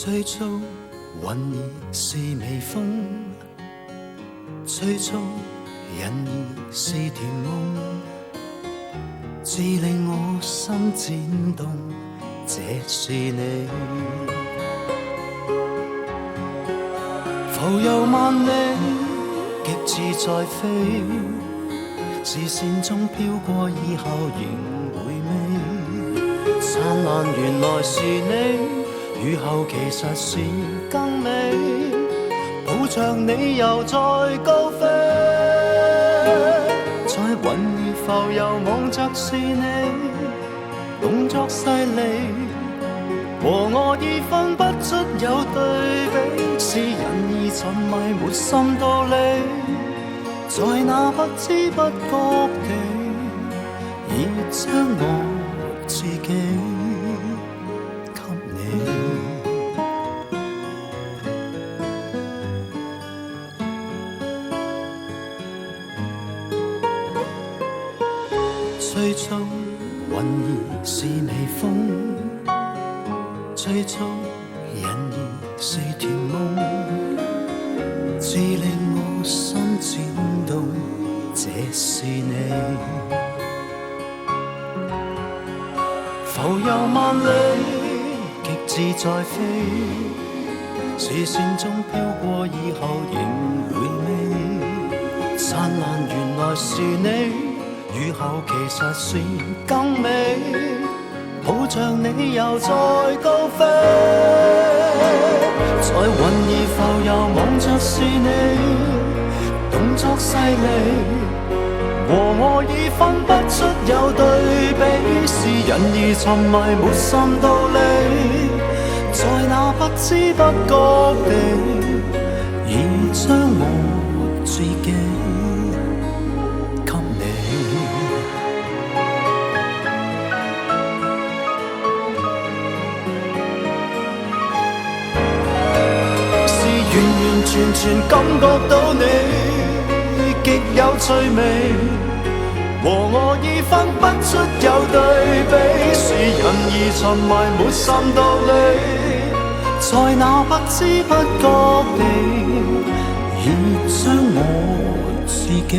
吹觸雲兒是微風，吹觸人兒是甜夢，至令我心展動，這是你。浮游萬里，極自在飛，視線中飄過以後仍回味。燦爛原來是你，雨後其實是更美，抱着你又再高飛，在雲兒浮游望着是你，動作細膩，和我已分不出有對比，是人兒沉迷沒心道理，在那不知不覺地已將我自己給你。吹觸雲兒是微風，吹觸人兒是甜夢，至令我心展動，這是你。浮游萬里，極自在飛，視線中飄過以後仍回味。燦爛原來是你，雨後其實是更美，抱着你又再高飛，在雲兒浮游望着是你，動作細膩，和我已分不出有對比，是人兒沉迷沒心道理，在那不知不覺地已將我自己給你。完完全全感覺到你極有趣味，和我已分不出有對比，是人兒沉迷沒心道理，在那不知不覺地已將我自己